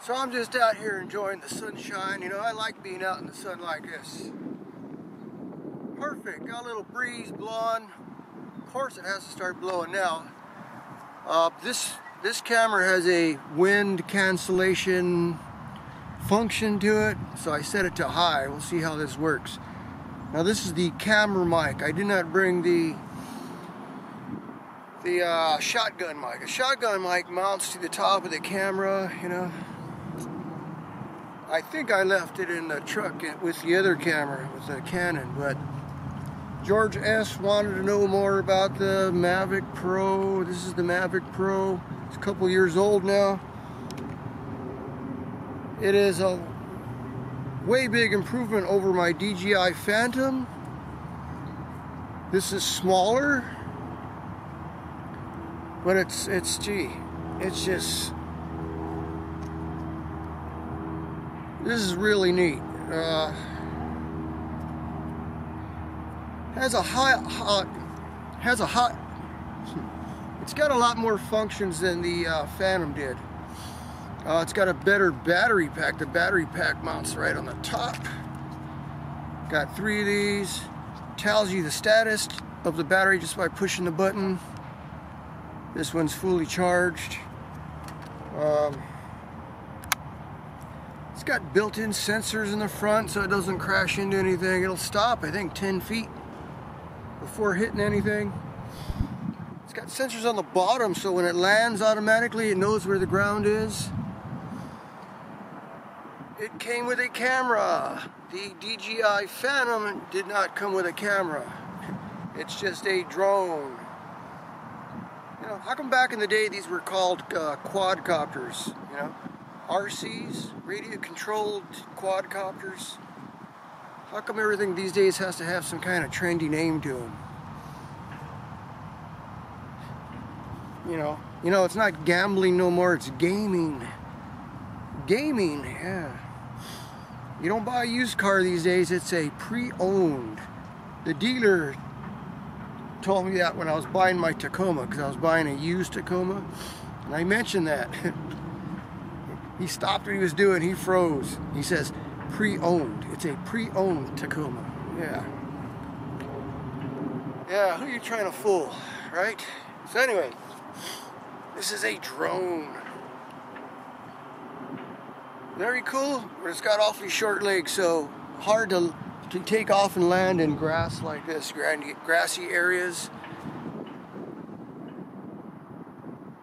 So I'm just out here enjoying the sunshine. You know, I like being out in the sun like this. Perfect. Got a little breeze blowing. Of course it has to start blowing now. This camera has a wind cancellation function to it, so I set it to high. We'll see how this works. Now this is the camera mic. I did not bring the shotgun mic. A shotgun mic mounts to the top of the camera, you know. I think I left it in the truck with the other camera, with the Canon, but George S. wanted to know more about the Mavic Pro. This is the Mavic Pro. It's a couple years old now. It is a way big improvement over my DJI Phantom. This is smaller, but it's just, this is really neat. It's got a lot more functions than the Phantom did. It's got a better battery pack. The battery pack mounts right on the top. Got 3 of these. Tells you the status of the battery just by pushing the button. This one's fully charged. It's got built-in sensors in the front so it doesn't crash into anything. It'll stop, I think, 10 feet before hitting anything. It's got sensors on the bottom so when it lands automatically it knows where the ground is. It came with a camera. The DJI Phantom did not come with a camera. It's just a drone. You know, how come back in the day these were called quadcopters, you know? RCs, radio controlled quadcopters. How come everything these days has to have some kind of trendy name to them? You know, it's not gambling no more, it's gaming. Gaming, yeah. You don't buy a used car these days, it's a pre-owned. The dealer told me that when I was buying my Tacoma, because I was buying a used Tacoma, and I mentioned that. He stopped what he was doing, he froze. He says, pre-owned. It's a pre-owned Tacoma. Yeah. Yeah, who are you trying to fool, right? So anyway, this is a drone. Very cool, but it's got awfully short legs, so hard to take off and land in grass like this, grassy areas,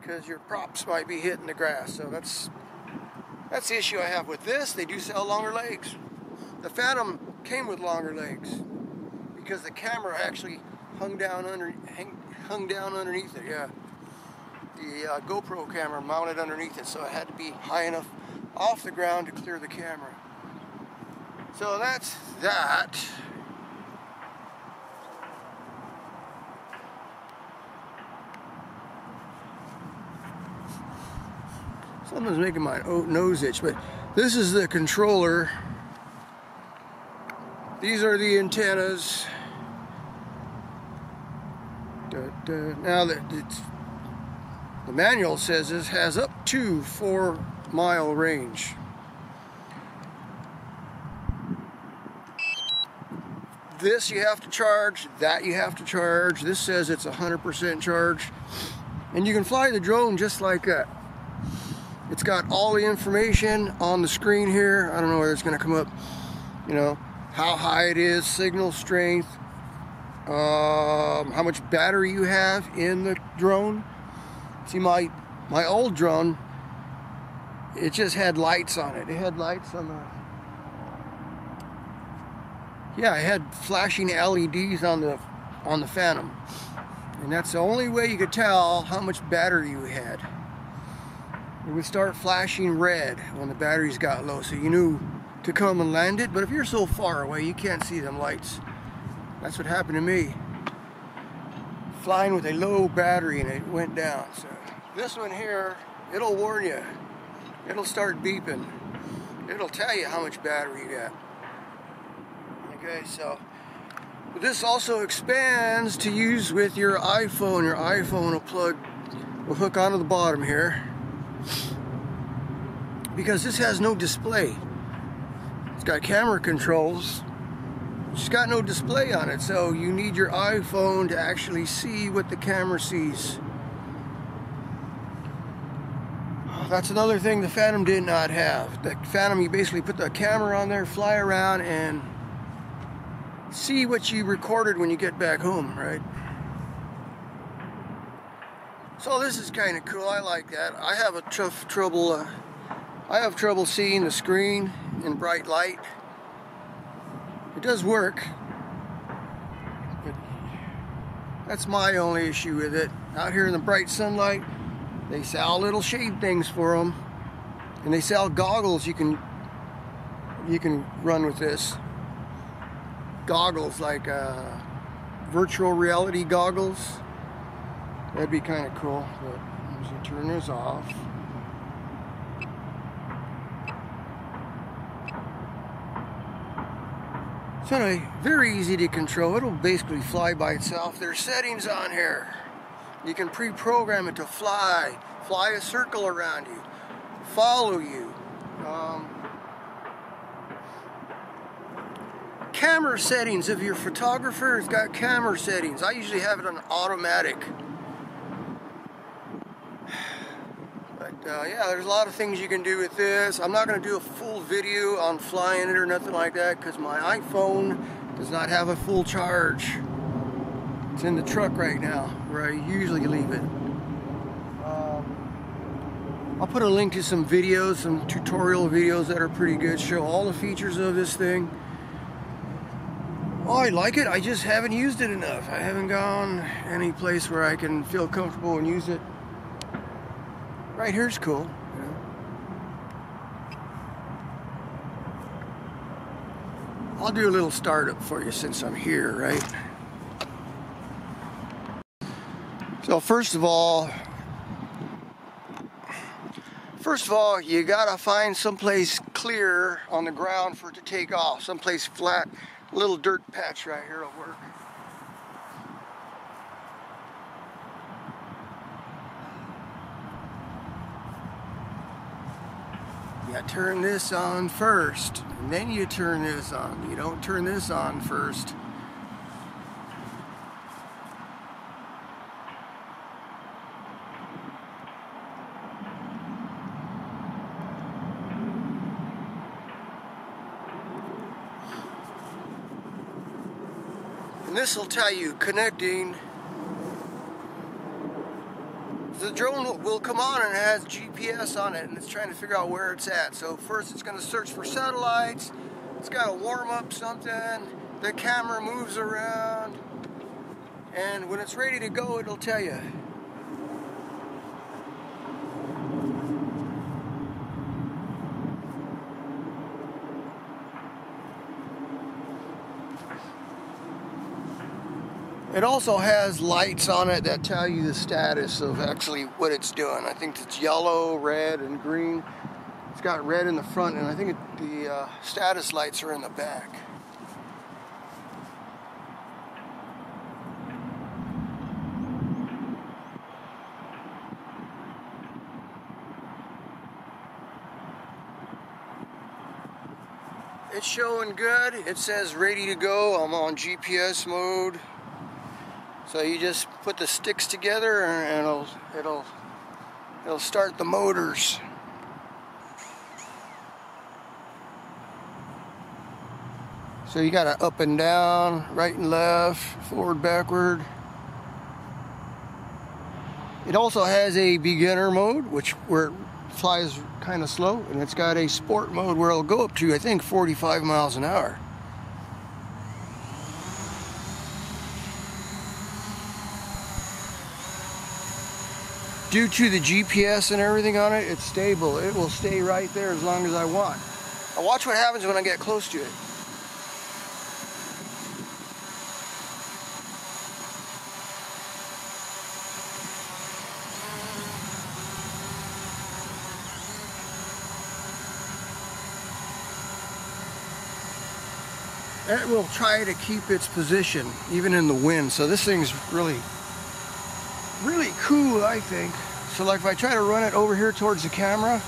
because your props might be hitting the grass. So that's the issue I have with this. They do sell longer legs. The Phantom came with longer legs because the camera actually hung down underneath it. Yeah, the GoPro camera mounted underneath it, so it had to be high enough off the ground to clear the camera. So that's that. Something's making my nose itch, but this is the controller. These are the antennas. Now that the manual says this has up to 4-mile range. This you have to charge, that you have to charge. This says it's 100% charged. And you can fly the drone just like that. It's got all the information on the screen here. I don't know whether it's going to come up, you know, how high it is, signal strength, how much battery you have in the drone. See, my old drone, it just had lights on it. It had lights on the... Yeah, it had flashing LEDs on the Phantom. And that's the only way you could tell how much battery you had. It would start flashing red when the batteries got low, so you knew to come and land it. But if you're so far away, you can't see them lights. That's what happened to me. Flying with a low battery and it went down. So this one here, it'll warn you. It'll start beeping. It'll tell you how much battery you got. Okay, so this also expands to use with your iPhone. Your iPhone will hook onto the bottom here. because this has no display. It's got camera controls. It's got no display on it, so you need your iPhone to actually see what the camera sees. That's another thing the Phantom did not have. The Phantom, you basically put the camera on there, fly around, and see what you recorded when you get back home, right? So this is kind of cool. I like that. I have trouble seeing the screen in bright light. It does work, but that's my only issue with it. Out here in the bright sunlight, they sell little shade things for them, and they sell goggles you can run with this. Goggles like virtual reality goggles. That'd be kind of cool. But I'm just gonna turn this off. So anyway, very easy to control. It'll basically fly by itself. There's settings on here. You can pre-program it to fly a circle around you, follow you. Camera settings, if you're a photographer, it's got camera settings. I usually have it on automatic. But yeah, there's a lot of things you can do with this. I'm not going to do a full video on flying it or nothing like that because my iPhone does not have a full charge. It's in the truck right now where I usually leave it. I'll put a link to some videos, some tutorial videos that are pretty good, show all the features of this thing. Oh, I like it. I just haven't used it enough. I haven't gone any place where I can feel comfortable and use it. Right here's cool. You know? I'll do a little startup for you since I'm here, right? So first of all, you gotta find someplace clear on the ground for it to take off. Someplace flat, a little dirt patch right here will work. You turn this on first, and then you turn this on. You don't turn this on first. And this will tell you connecting. The drone will come on and it has GPS on it and it's trying to figure out where it's at. So first it's going to search for satellites. It's got to warm up something. The camera moves around. And when it's ready to go, it'll tell you. It also has lights on it that tell you the status of actually what it's doing. I think it's yellow, red, and green. It's got red in the front, and I think the status lights are in the back. It's showing good. It says ready to go. I'm on GPS mode. So you just put the sticks together and it'll start the motors. So you got to up and down, right and left, forward, backward. It also has a beginner mode, where it flies kind of slow, and it's got a sport mode where it'll go up to, I think, 45 miles an hour. Due to the GPS and everything on it, it's stable. It will stay right there as long as I want. Now watch what happens when I get close to it. It will try to keep its position even in the wind. So this thing's really cool, I think. So like if I try to run it over here towards the camera,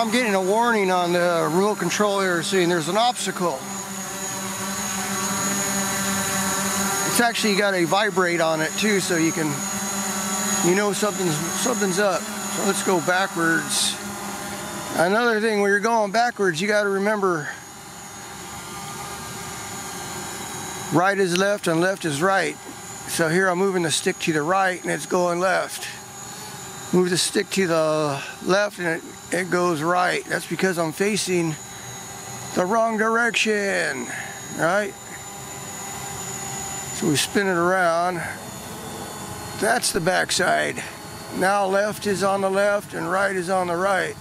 I'm getting a warning on the remote control here saying there's an obstacle. It's actually got a vibrate on it too, so you know something's up. So let's go backwards. Another thing, when you're going backwards, you got to remember right is left and left is right. So here I'm moving the stick to the right and it's going left. Move the stick to the left and it goes right. That's because I'm facing the wrong direction, right? So we spin it around. That's the back side. Now left is on the left and right is on the right.